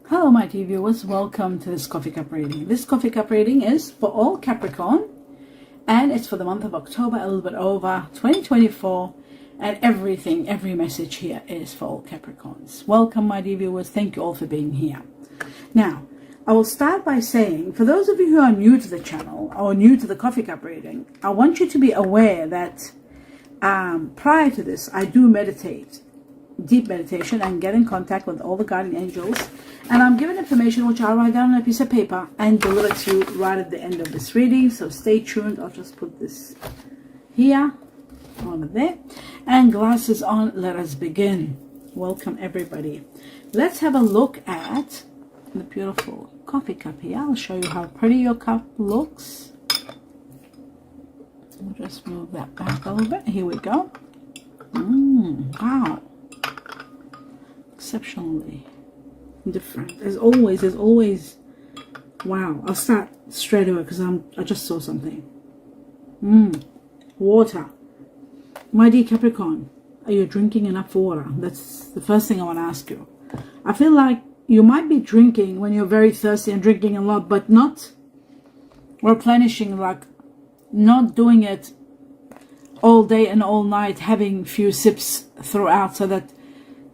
Hello my dear viewers, welcome to this coffee cup reading. This coffee cup reading is for all Capricorn and it's for the month of October, a little bit over 2024, and every message here is for all Capricorns. Welcome my dear viewers, thank you all for being here. Now, I will start by saying, for those of you who are new to the channel or new to the coffee cup reading, I want you to be aware that prior to this, I do meditate, deep meditation, and get in contact with all the guardian angels, and I'm given information which I'll write down on a piece of paper and deliver to you right at the end of this reading, so stay tuned. I'll just put this here, over there, and glasses on. Let us begin. Welcome everybody. Let's have a look at the beautiful coffee cup here. I'll show you how pretty your cup looks. We'll just move that back a little bit. Here we go. Wow, exceptionally different. As always, wow. I'll start straight away because I just saw something. Water. My dear Capricorn, are you drinking enough water? That's the first thing I want to ask you. I feel like you might be drinking when you're very thirsty and drinking a lot, but not replenishing, like not doing it all day and all night, having few sips throughout so that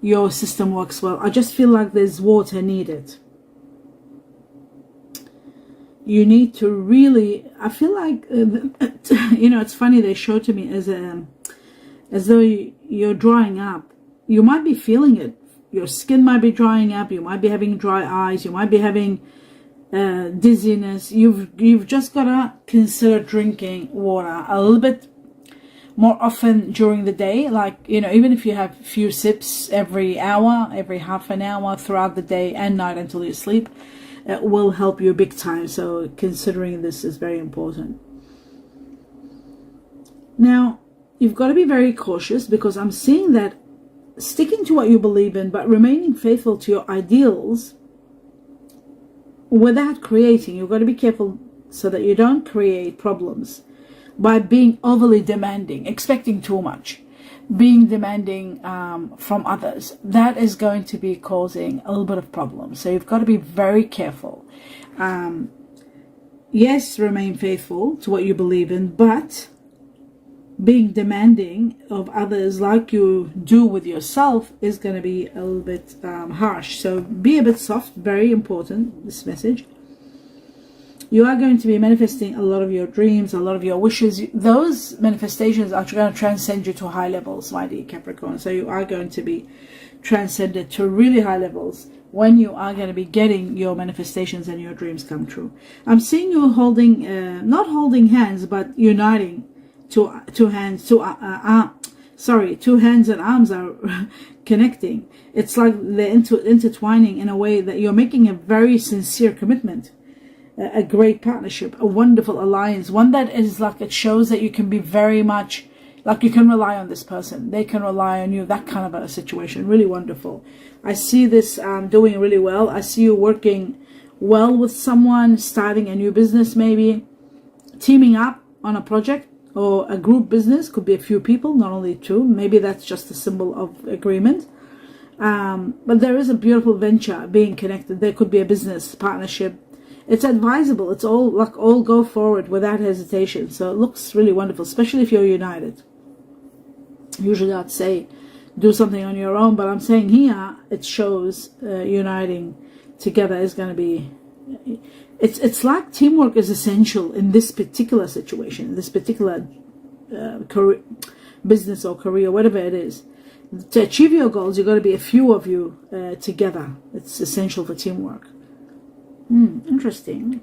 your system works well. I just feel like there's water needed. You need to really, I feel like, you know, it's funny, they show to me as though you're drying up. You might be feeling it. Your skin might be drying up. You might be having dry eyes. You might be having dizziness. You've just got to consider drinking water a little bit more often during the day, like, you know, even if you have few sips every hour, every half an hour throughout the day and night until you sleep, it will help you big time. So considering this is very important. Now, you've got to be very cautious because I'm seeing that sticking to what you believe in, but remaining faithful to your ideals without creating, you've got to be careful so that you don't create problems by being overly demanding, expecting too much, being demanding from others. That is going to be causing a little bit of problems. So you've got to be very careful. Yes, remain faithful to what you believe in, but being demanding of others like you do with yourself is going to be a little bit harsh. So be a bit soft, very important, this message. You are going to be manifesting a lot of your dreams, a lot of your wishes. Those manifestations are going to transcend you to high levels, my dear Capricorn. So you are going to be transcended to really high levels when you are going to be getting your manifestations and your dreams come true. I'm seeing you holding, not holding hands, but uniting two hands and arms are connecting. It's like they're intertwining in a way that you're making a very sincere commitment. A great partnership, a wonderful alliance, one that is like, it shows that you can be very much like you can rely on this person, they can rely on you, that kind of a situation. Really wonderful. I see this doing really well. I see you working well with someone, starting a new business, maybe teaming up on a project or a group business. Could be a few people, not only two. Maybe that's just a symbol of agreement. But there is a beautiful venture being connected. There could be a business partnership. It's advisable. It's all go forward without hesitation. So it looks really wonderful, especially if you're united. Usually I'd say do something on your own, but I'm saying here it shows uniting together is going to be. It's like teamwork is essential in this particular situation, in this particular career, business or career, whatever it is. To achieve your goals, you've got to be a few of you together. It's essential for teamwork. Interesting.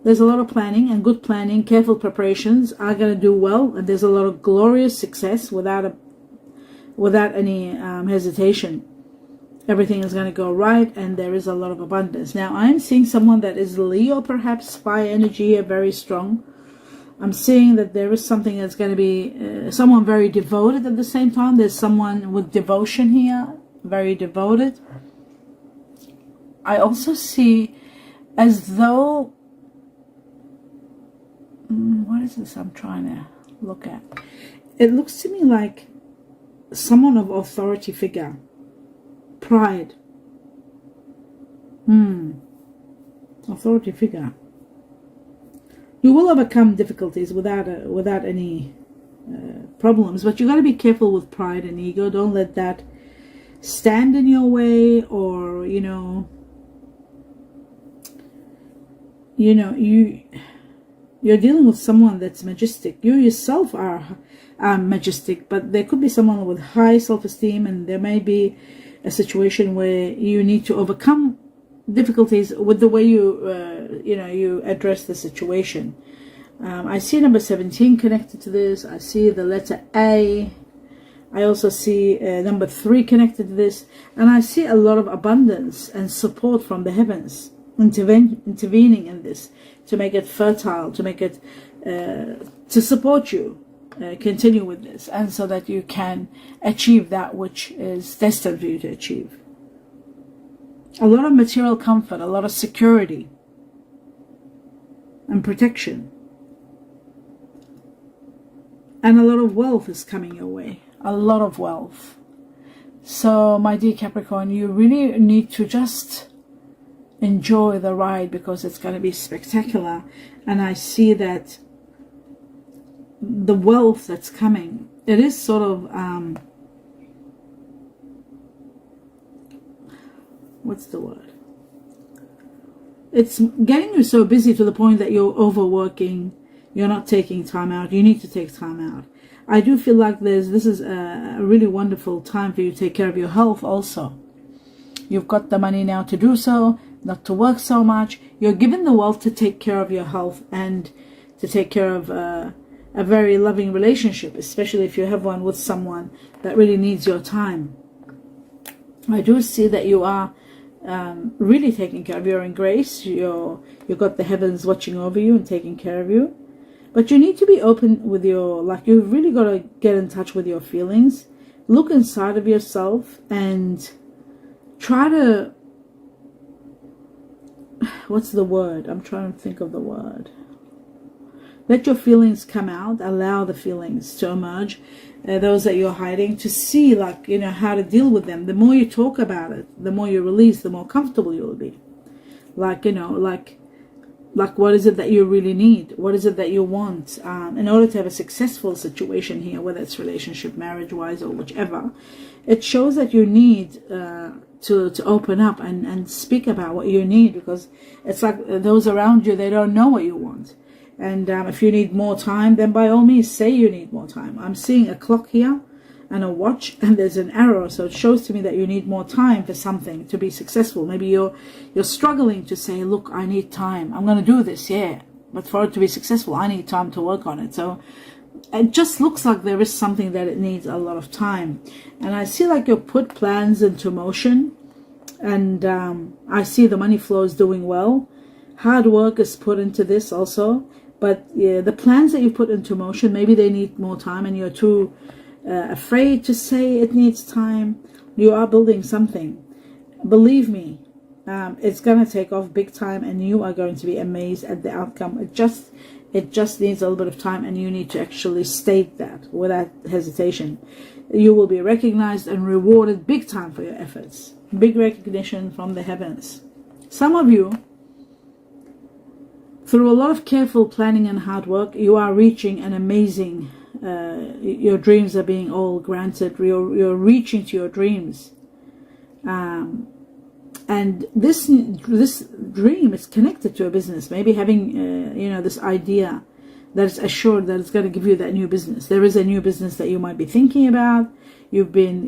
There's a lot of planning and good planning. Careful preparations are going to do well, and there's a lot of glorious success without any hesitation. Everything is going to go right, and there is a lot of abundance. Now, I'm seeing someone that is Leo, perhaps fire energy, very strong. I'm seeing that there is something that's going to be someone very devoted at the same time. There's someone with devotion here, very devoted. I also see as though, what is this I'm trying to look at? It looks to me like someone of authority figure, pride, Authority figure. You will overcome difficulties without any problems, but you got to be careful with pride and ego. Don't let that stand in your way, or you're dealing with someone that's majestic. You yourself are majestic, but there could be someone with high self-esteem, and there may be a situation where you need to overcome difficulties with the way you address the situation. I see number 17 connected to this. I see the letter A. I also see number 3 connected to this, and I see a lot of abundance and support from the heavens intervening in this to make it fertile, to make it to support you continue with this, and so that you can achieve that which is destined for you to achieve. A lot of material comfort, a lot of security and protection, and a lot of wealth is coming your way. A lot of wealth. So my dear Capricorn, you really need to just enjoy the ride, because it's going to be spectacular. And I see that the wealth that's coming, it is sort of what's the word? It's getting you so busy to the point that you're overworking. You're not taking time out. You need to take time out. I do feel like this is a really wonderful time for you to take care of your health also. You've got the money now to do so, not to work so much. You're given the wealth to take care of your health and to take care of a very loving relationship, especially if you have one with someone that really needs your time. I do see that you are really taking care of you. You're in grace. You've got the heavens watching over you and taking care of you. But you need to be open with you've really got to get in touch with your feelings. Look inside of yourself and try to, what's the word? I'm trying to think of the word. Let your feelings come out. Allow the feelings to emerge. Those that you're hiding, to see how to deal with them. The more you talk about it, the more you release, the more comfortable you will be. Like what is it that you really need? What is it that you want? In order to have a successful situation here, whether it's relationship, marriage-wise, or whichever, it shows that you need to open up and speak about what you need, because it's like those around you, they don't know what you want. And if you need more time, then by all means, say you need more time. I'm seeing a clock here and a watch, and there's an arrow, so it shows to me that you need more time for something to be successful. Maybe you're struggling to say, look, I need time. I'm going to do this, yeah, but for it to be successful, I need time to work on it. So it just looks like there is something that it needs a lot of time. And I see like you put plans into motion, and I see the money flow is doing well. Hard work is put into this also, but yeah, the plans that you put into motion, maybe they need more time, and you're too afraid to say it needs time. You are building something. Believe me, it's going to take off big time, and you are going to be amazed at the outcome. It just needs a little bit of time, and you need to actually state that without hesitation. You will be recognized and rewarded big time for your efforts. Big recognition from the heavens. Some of you, through a lot of careful planning and hard work, you are reaching an amazing your dreams are being all granted. You're reaching to your dreams, and this dream is connected to a business. Maybe having this idea that is assured that it's going to give you that new business. There is a new business that you might be thinking about. You've been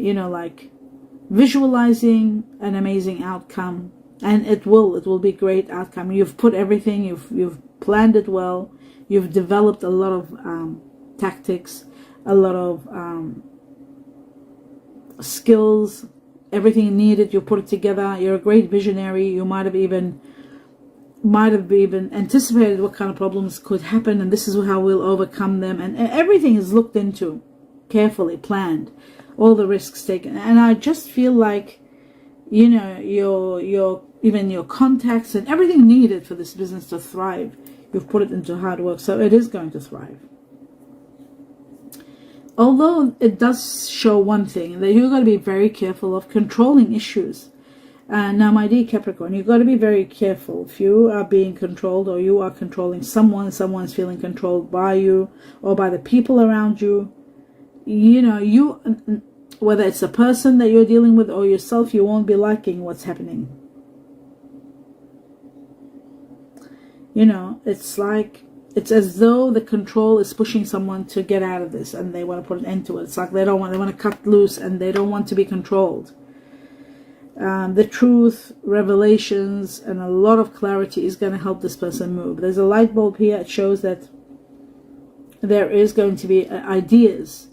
visualizing an amazing outcome, and it will be great outcome. You've put everything. You've planned it well. You've developed a lot of tactics, a lot of skills, everything needed. You put it together. You're a great visionary. You might have even anticipated what kind of problems could happen, and this is how we'll overcome them. And everything is looked into, carefully planned, all the risks taken. And I just feel like your even your contacts and everything needed for this business to thrive, you've put it into hard work, so it is going to thrive. Although it does show one thing, that you're going to be very careful of controlling issues Now, my dear Capricorn, you've got to be very careful. If you are being controlled or you are controlling someone, someone's feeling controlled by you or by the people around you, you know, whether it's a person that you're dealing with or yourself, you won't be liking what's happening. You know, it's as though the control is pushing someone to get out of this and they want to put an end to it. It's like they want to cut loose and they don't want to be controlled. The truth, revelations, and a lot of clarity is going to help this person move. There's a light bulb here. It shows that there is going to be ideas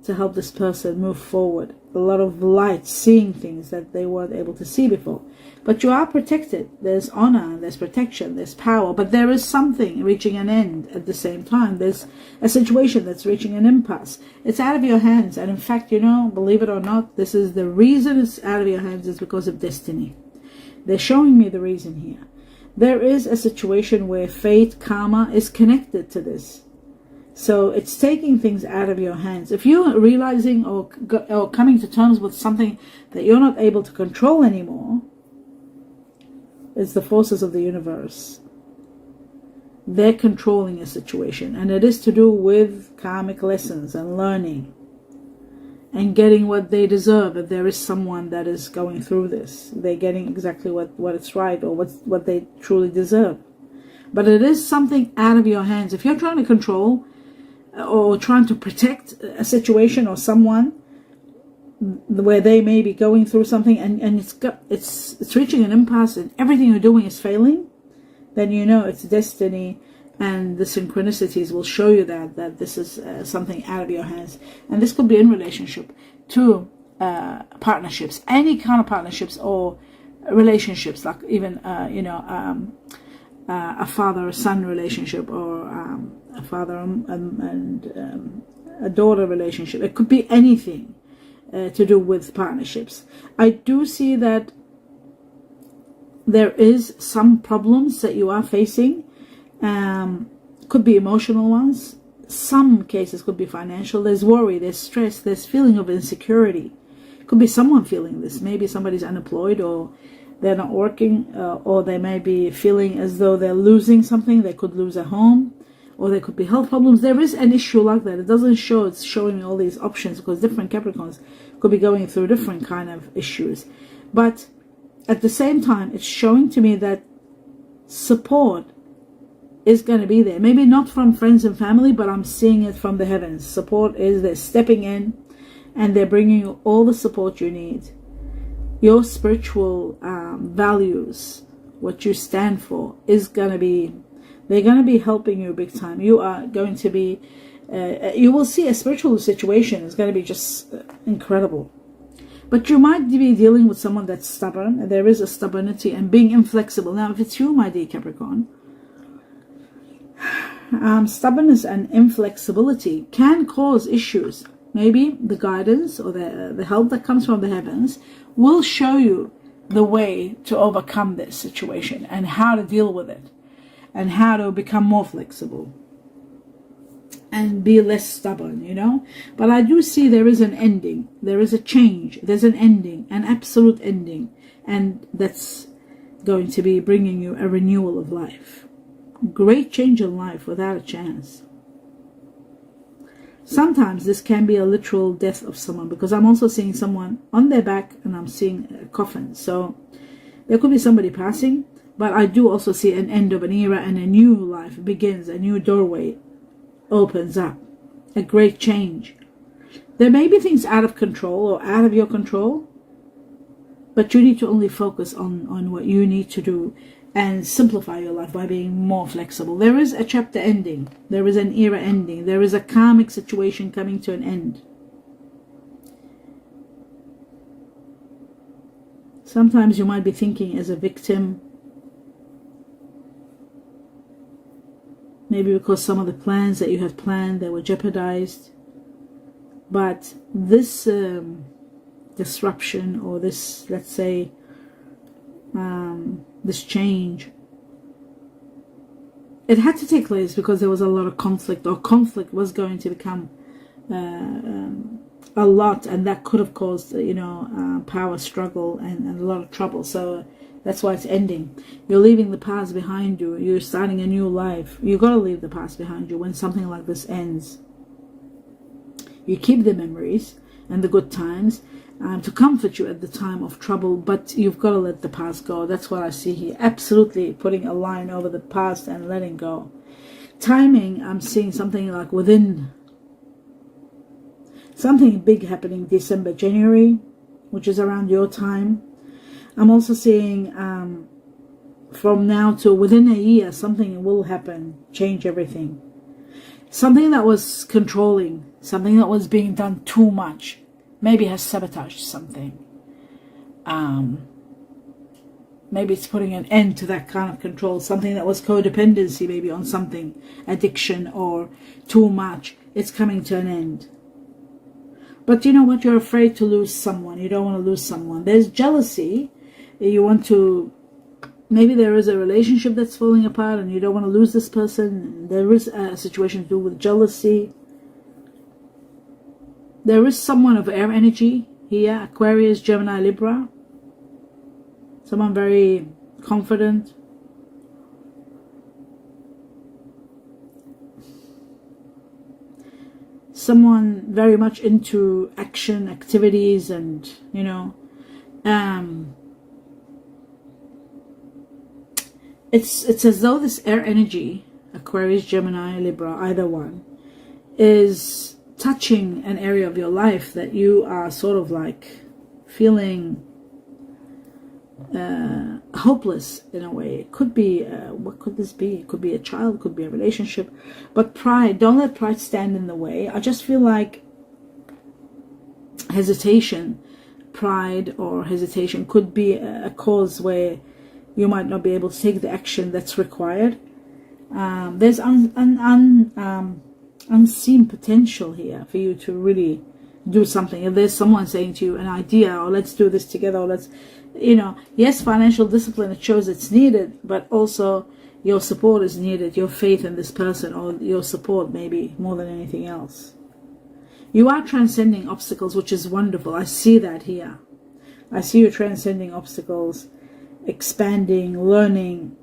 to help this person move forward. A lot of light, seeing things that they weren't able to see before. But you are protected. There's honor, there's protection, there's power. But there is something reaching an end at the same time. There's a situation that's reaching an impasse. It's out of your hands. And in fact, you know, believe it or not, this is the reason it's out of your hands is because of destiny. They're showing me the reason here. There is a situation where fate, karma is connected to this. So it's taking things out of your hands. If you're realizing or coming to terms with something that you're not able to control anymore, it's the forces of the universe. They're controlling a situation, and it is to do with karmic lessons and learning and getting what they deserve. If there is someone that is going through this, they're getting exactly what it's right or what they truly deserve. But it is something out of your hands. If you're trying to control or trying to protect a situation or someone where they may be going through something and it's reaching an impasse and everything you're doing is failing, then you know it's destiny, and the synchronicities will show you that this is something out of your hands. And this could be in relationship to partnerships, any kind of partnerships or relationships, like even a father-son relationship or a father and a daughter relationship. It could be anything to do with partnerships. I do see that there is some problems that you are facing. Could be emotional ones. Some cases could be financial. There's worry, there's stress, there's feeling of insecurity. Could be someone feeling this. Maybe somebody's unemployed or they're not working, or they may be feeling as though they're losing something. They could lose a home, or there could be health problems. There is an issue like that. It doesn't show, it's showing me all these options because different Capricorns could be going through different kind of issues. But at the same time, it's showing to me that support is going to be there. Maybe not from friends and family, but I'm seeing it from the heavens. Support is they're stepping in and they're bringing you all the support you need. Your spiritual values, what you stand for, is going to be, they're going to be helping you big time. You are going to be, you will see a spiritual situation is going to be just incredible. But you might be dealing with someone that's stubborn, and there is a stubbornity and being inflexible. Now, if it's you, my dear Capricorn, stubbornness and inflexibility can cause issues. Maybe the guidance or the help that comes from the heavens will show you the way to overcome this situation and how to deal with it and how to become more flexible and be less stubborn, you know. But I do see there is an ending, there is a change, there's an ending, an absolute ending, and that's going to be bringing you a renewal of life. Great change in life without a chance. Sometimes this can be a literal death of someone, because I'm also seeing someone on their back and I'm seeing a coffin. So there could be somebody passing, but I do also see an end of an era and a new life begins, a new doorway opens up, a great change. There may be things out of control or out of your control, but you need to only focus on what you need to do and simplify your life by being more flexible. There is a chapter ending. There is an era ending. There is a karmic situation coming to an end. Sometimes you might be thinking as a victim, maybe because some of the plans that you had planned, they were jeopardized. But this disruption, or this, let's say, this change, it had to take place because there was a lot of conflict, or conflict was going to become a lot, and that could have caused, power struggle and a lot of trouble. So that's why it's ending. You're leaving the past behind you. You're starting a new life. You got to leave the past behind you when something like this ends. You keep the memories and the good times to comfort you at the time of trouble, but you've got to let the past go. That's what I see here. Absolutely putting a line over the past and letting go. Timing, I'm seeing something like within something big happening December, January, which is around your time. I'm also seeing from now to within a year, something will happen, change everything. Something that was controlling, something that was being done too much, maybe has sabotaged something. Maybe it's putting an end to that kind of control, something that was codependency, maybe on something, addiction or too much. It's coming to an end. But you know what? You're afraid to lose someone. You don't want to lose someone. There's jealousy. You want to, maybe there is a relationship that's falling apart and you don't want to lose this person. There is a situation to do with jealousy. There is someone of air energy here, Aquarius, Gemini, Libra. Someone very confident. Someone very much into action, activities, and it's as though this air energy, Aquarius, Gemini, Libra, either one, is touching an area of your life that you are sort of like feeling hopeless in a way. It could be, what could this be? It could be a child, it could be a relationship. But pride, don't let pride stand in the way. I just feel like hesitation, pride or hesitation could be a cause where you might not be able to take the action that's required. There's unseen potential here for you to really do something. If there's someone saying to you an idea, or let's do this together, or let's, yes, financial discipline, it shows it's needed, but also your support is needed, your faith in this person, or your support maybe more than anything else. You are transcending obstacles, which is wonderful. I see that here. I see you transcending obstacles, expanding, learning.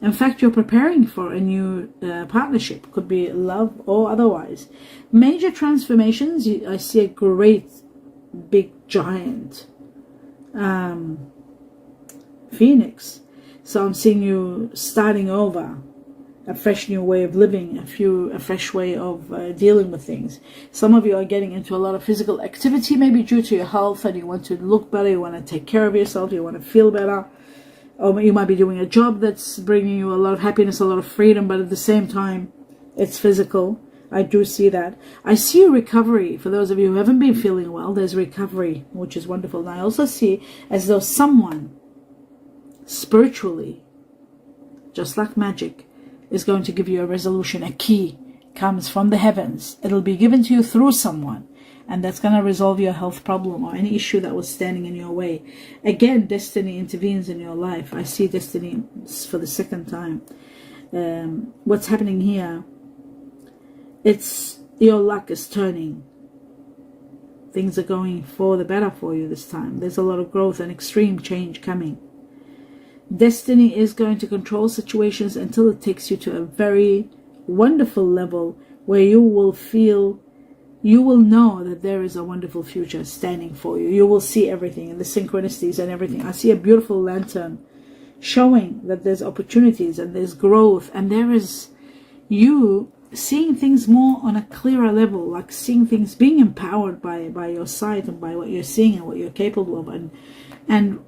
In fact, you're preparing for a new partnership. Could be love or otherwise. Major transformations. I see a great big giant phoenix. So I'm seeing you starting over, a fresh new way of living, a fresh way of dealing with things. Some of you are getting into a lot of physical activity, maybe due to your health, and you want to look better, you want to take care of yourself, you want to feel better. Or you might be doing a job that's bringing you a lot of happiness, a lot of freedom, but at the same time, it's physical. I do see that. I see a recovery. For those of you who haven't been feeling well, there's recovery, which is wonderful. And I also see as though someone spiritually, just like magic, is going to give you a resolution. A key comes from the heavens. It'll be given to you through someone. And that's going to resolve your health problem or any issue that was standing in your way. Again, destiny intervenes in your life. I see destiny for the second time. What's happening here? It's your luck is turning. Things are going for the better for you this time. There's a lot of growth and extreme change coming. Destiny is going to control situations until it takes you to a very wonderful level where you will feel, you will know that there is a wonderful future standing for you. You will see everything and the synchronicities and everything. I see a beautiful lantern showing that there's opportunities and there's growth, and there is you seeing things more on a clearer level, like seeing things, being empowered by your sight and by what you're seeing and what you're capable of, and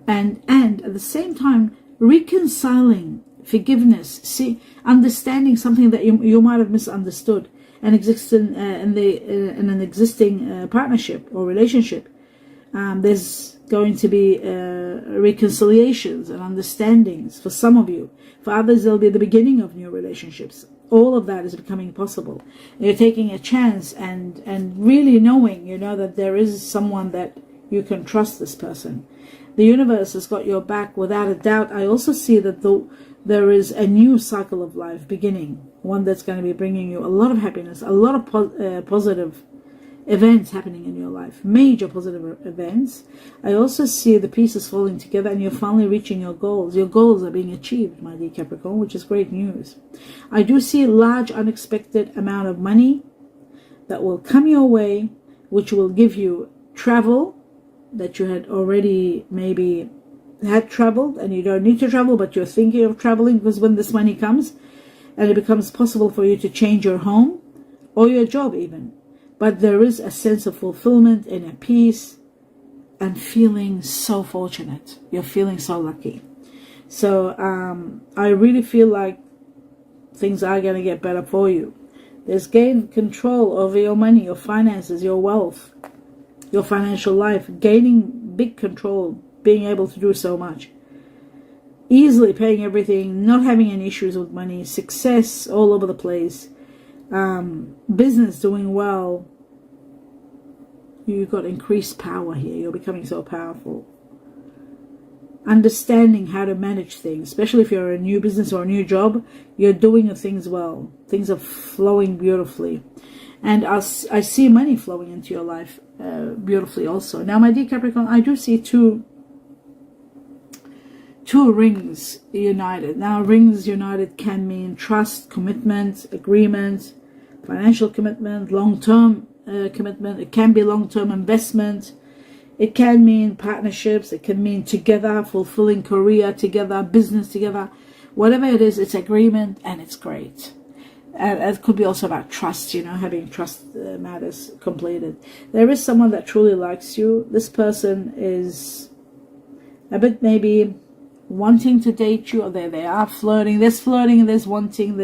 at the same time reconciling, forgiveness, understanding something that you might have misunderstood and exist in an existing partnership or relationship. There's going to be reconciliations and understandings for some of you. For others, there'll be the beginning of new relationships. All of that is becoming possible. You're taking a chance and really knowing, that there is someone that you can trust, this person. The universe has got your back without a doubt. I also see that there is a new cycle of life beginning, one that's going to be bringing you a lot of happiness, a lot of positive events happening in your life, major positive events. I also see the pieces falling together and you're finally reaching your goals. Your goals are being achieved, my dear Capricorn, which is great news. I do see a large unexpected amount of money that will come your way, which will give you travel that you had already maybe had traveled and you don't need to travel, but you're thinking of traveling, because when this money comes and it becomes possible for you to change your home or your job even. But there is a sense of fulfillment and a peace and feeling so fortunate. You're feeling so lucky. So I really feel like things are going to get better for you. There's gain control over your money, your finances, your wealth, your financial life, gaining big control, being able to do so much. Easily paying everything, not having any issues with money, success all over the place, business doing well. You've got increased power here. You're becoming so powerful. Understanding how to manage things, especially if you're a new business or a new job, you're doing the things well. Things are flowing beautifully. And I see money flowing into your life beautifully also. Now, my dear Capricorn, I do see two rings united. Now, rings united can mean trust, commitment, agreement, financial commitment, long-term commitment. It can be long-term investment. It can mean partnerships. It can mean together, fulfilling career together, business together. Whatever it is, it's agreement and it's great. And it could be also about trust, having trust matters completed. There is someone that truly likes you. This person is a bit maybe wanting to date you, or they are flirting. There's flirting, there's wanting,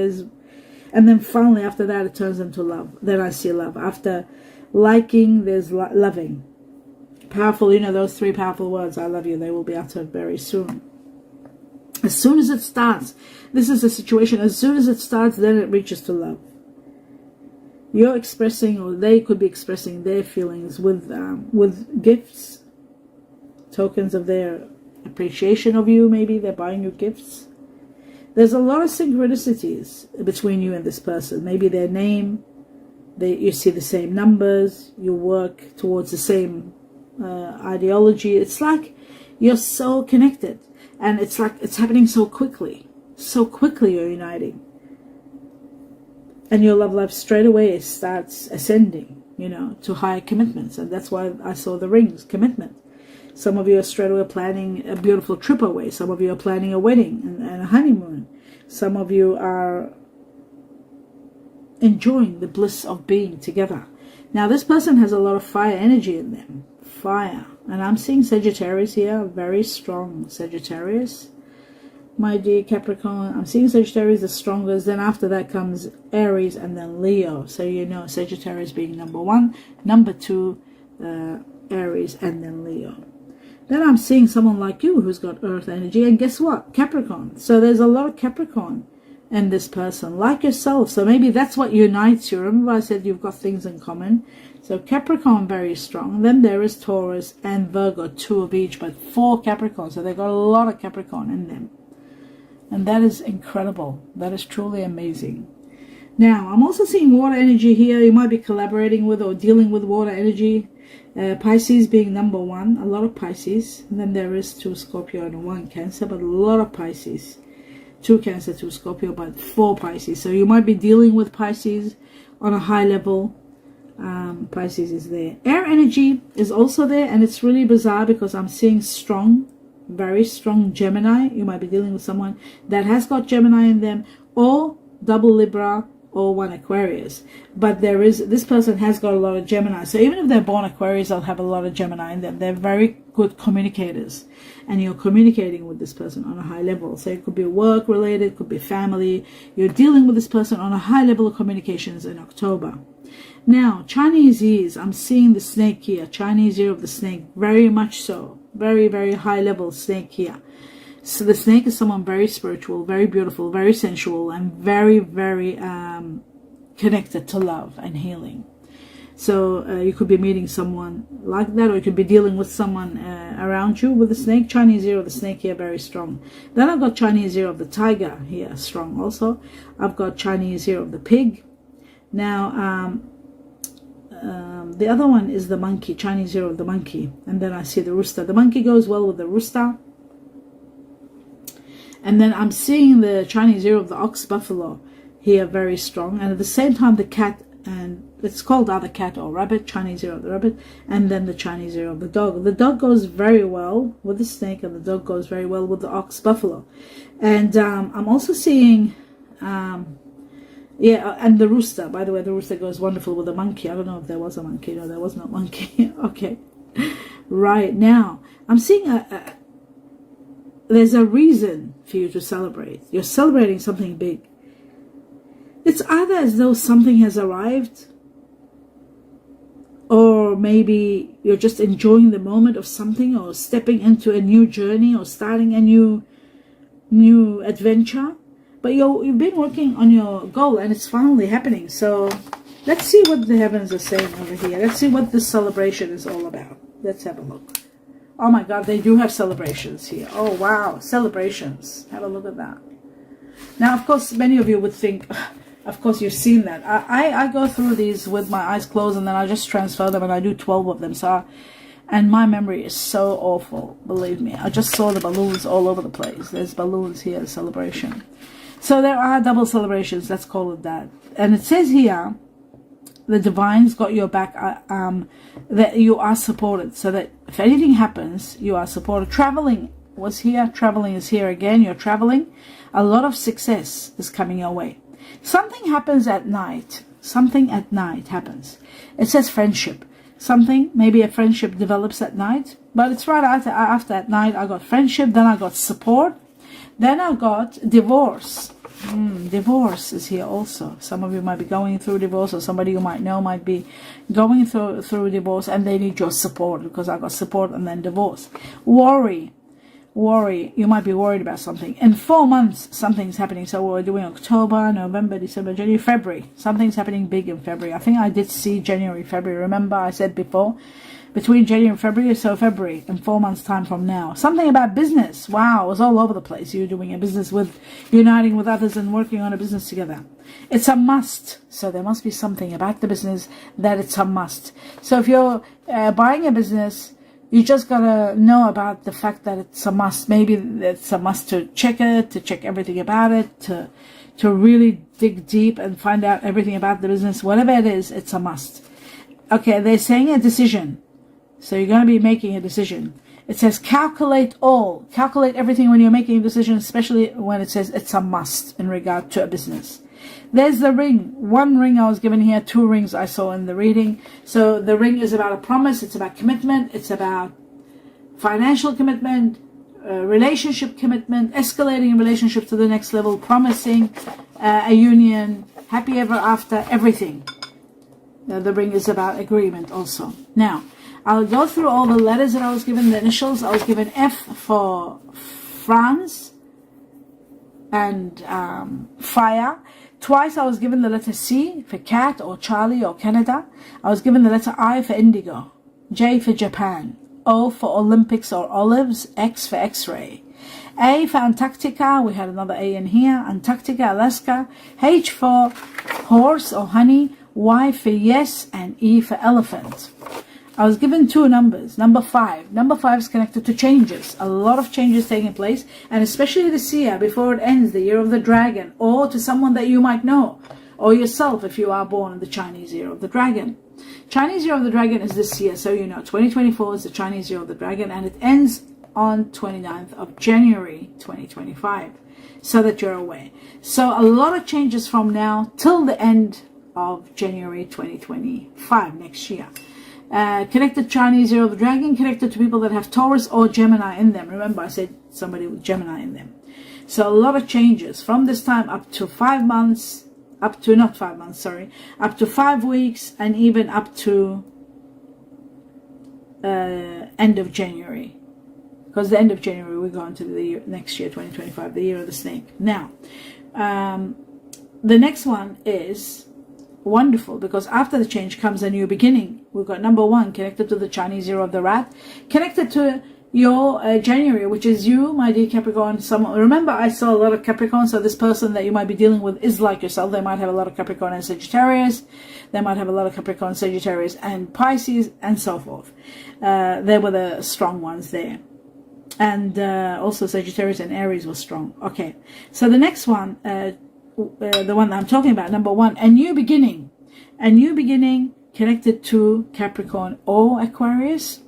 and then finally after that it turns into love. Then I see love. After liking, there's loving. Powerful, those three powerful words, I love you, they will be uttered very soon. As soon as it starts, this is a situation, as soon as it starts, then it reaches to love. You're expressing, or they could be expressing their feelings with gifts, tokens of their appreciation of you. Maybe they're buying you gifts. There's a lot of synchronicities between you and this person. Maybe their name, you see the same numbers, you work towards the same ideology. It's like you're so connected, and it's like it's happening so quickly you're uniting, and your love life straight away starts ascending, to higher commitments. And that's why I saw the rings, commitment. Some of you are straight away planning a beautiful trip away. Some of you are planning a wedding and a honeymoon. Some of you are enjoying the bliss of being together. Now, this person has a lot of fire energy in them. Fire. And I'm seeing Sagittarius here. Very strong Sagittarius. My dear Capricorn, I'm seeing Sagittarius the strongest. Then after that comes Aries and then Leo. So Sagittarius being number 1. Number 2, Aries and then Leo. Then I'm seeing someone like you who's got earth energy. And guess what? Capricorn. So there's a lot of Capricorn in this person, like yourself. So maybe that's what unites you. Remember I said you've got things in common. So Capricorn, very strong. Then there is Taurus and Virgo, 2 of each, but 4 Capricorn. So they've got a lot of Capricorn in them. And that is incredible. That is truly amazing. Now, I'm also seeing water energy here. You might be collaborating with or dealing with water energy. Pisces being number 1. A lot of Pisces. And then there is 2 Scorpio and 1 Cancer, but a lot of Pisces. 2 Cancer, 2 Scorpio, but 4 Pisces. So you might be dealing with Pisces on a high level. Pisces is there. Air energy is also there, and it's really bizarre because I'm seeing strong, very strong Gemini. You might be dealing with someone that has got Gemini in them, or double Libra, or 1 Aquarius. But this person has got a lot of Gemini. So even if they're born Aquarius, they'll have a lot of Gemini in them. They're very good communicators, and you're communicating with this person on a high level. So it could be work related, it could be family. You're dealing with this person on a high level of communications in October. Now, Chinese years, I'm seeing the snake here. Chinese year of the snake, very much so. Very, very high level snake here. So the snake is someone very spiritual, very beautiful, very sensual, and very, very connected to love and healing. So you could be meeting someone like that, or you could be dealing with someone around you with the snake. Chinese year of the snake here, very strong. Then I've got Chinese year of the tiger here, strong also. I've got Chinese year of the pig. Now, the other one is the monkey, Chinese zero of the monkey. And then I see the rooster. The monkey goes well with the rooster. And then I'm seeing the Chinese zero of the ox buffalo here very strong. And at the same time, the cat, and it's called either cat or rabbit, Chinese zero of the rabbit. And then the Chinese zero of the dog. The dog goes very well with the snake, and the dog goes very well with the ox buffalo. And I'm also seeing, and the rooster. By the way, the rooster goes wonderful with the monkey. I don't know if there was a monkey. No, there was no monkey. Okay. Right now, I'm seeing there's a reason for you to celebrate. You're celebrating something big. It's either as though something has arrived, or maybe you're just enjoying the moment of something, or stepping into a new journey, or starting a new adventure. But you've been working on your goal, and it's finally happening. So let's see what the heavens are saying over here. Let's see what this celebration is all about. Let's have a look. Oh my God, they do have celebrations here. Oh wow, celebrations. Have a look at that. Now, of course, many of you would think, of course, you've seen that. I go through these with my eyes closed, and then I just transfer them, and I do 12 of them. And my memory is so awful, believe me. I just saw the balloons all over the place. There's balloons here, celebration. So there are double celebrations, let's call it that. And it says here, the divine's got your back, that you are supported. So that if anything happens, you are supported. Traveling was here. Traveling is here again. You're traveling. A lot of success is coming your way. Something happens at night. Something at night happens. It says friendship. Something, maybe a friendship develops at night. But it's right after at night, I got friendship. Then I got support. Then I got divorce. Divorce is here also. Some of you might be going through divorce, or somebody you might know might be going through divorce, and they need your support, because I got support and then divorce. Worry. You might be worried about something. In 4 months, something's happening. So we're doing October, November, December, January, February. Something's happening big in February. I think I did see January, February. Remember I said before, between January and February, so February, in 4 months' time from now. Something about business. Wow, it was all over the place. You're doing a business with, uniting with others and working on a business together. It's a must. So there must be something about the business that it's a must. So if you're buying a business, you just gotta know about the fact that it's a must. Maybe it's a must to check it, to check everything about it, to really dig deep and find out everything about the business. Whatever it is, it's a must. Okay, they're saying a decision. So you're going to be making a decision. It says calculate all. Calculate everything when you're making a decision, especially when it says it's a must in regard to a business. There's the ring. 1 ring I was given here, 2 rings I saw in the reading. So the ring is about a promise. It's about commitment. It's about financial commitment, relationship commitment, escalating a relationship to the next level, promising a union, happy ever after, everything. The ring is about agreement also. Now, I'll go through all the letters that I was given, the initials. I was given F for France and fire. Twice I was given the letter C for cat or Charlie or Canada. I was given the letter I for indigo, J for Japan, O for Olympics or olives, X for X-ray. A for Antarctica, we had another A in here, Antarctica, Alaska. H for horse or honey, Y for yes, and E for elephant. I was given 2 numbers. Number 5. Number 5 is connected to changes. A lot of changes taking place, and especially this year, before it ends, the year of the dragon, or to someone that you might know, or yourself if you are born in the Chinese year of the dragon. Chinese year of the dragon is this year, so you know. 2024 is the Chinese year of the dragon, and it ends on 29th of January 2025, so that you're aware. So a lot of changes from now till the end of January 2025, next year. Connected Chinese year of the dragon, connected to people that have Taurus or Gemini in them. Remember I said somebody with Gemini in them. So a lot of changes from this time up to 5 months, up to 5 weeks, and even up to end of January. Because the end of January we're going to the year, next year, 2025, the year of the snake. Now, the next one is wonderful, because after the change comes a new beginning. We've got number 1 connected to the Chinese year of the rat, connected to your January, which is you, my dear Capricorn. Remember, I saw a lot of Capricorn, so this person that you might be dealing with is like yourself. They might have a lot of Capricorn and Sagittarius. They might have a lot of Capricorn, Sagittarius, and Pisces, and so forth. They were the strong ones there. And also Sagittarius and Aries was strong. Okay, so the next one, the one that I'm talking about, number 1, a new beginning. A new beginning connected to Capricorn or Aquarius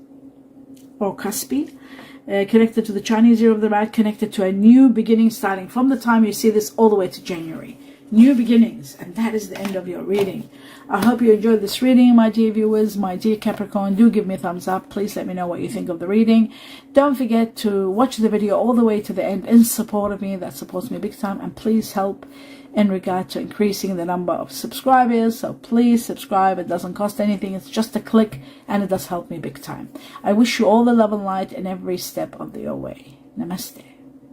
or Cuspi, connected to the Chinese year of the rat, connected to a new beginning starting from the time you see this all the way to January. New beginnings, and that is the end of your reading. I hope you enjoyed this reading, my dear viewers, my dear Capricorn. Do give me a thumbs up. Please let me know what you think of the reading. Don't forget to watch the video all the way to the end in support of me. That supports me big time, and please help in regard to increasing the number of subscribers. So please subscribe. It doesn't cost anything. It's just a click, and it does help me big time. I wish you all the love and light in every step of your way. Namaste.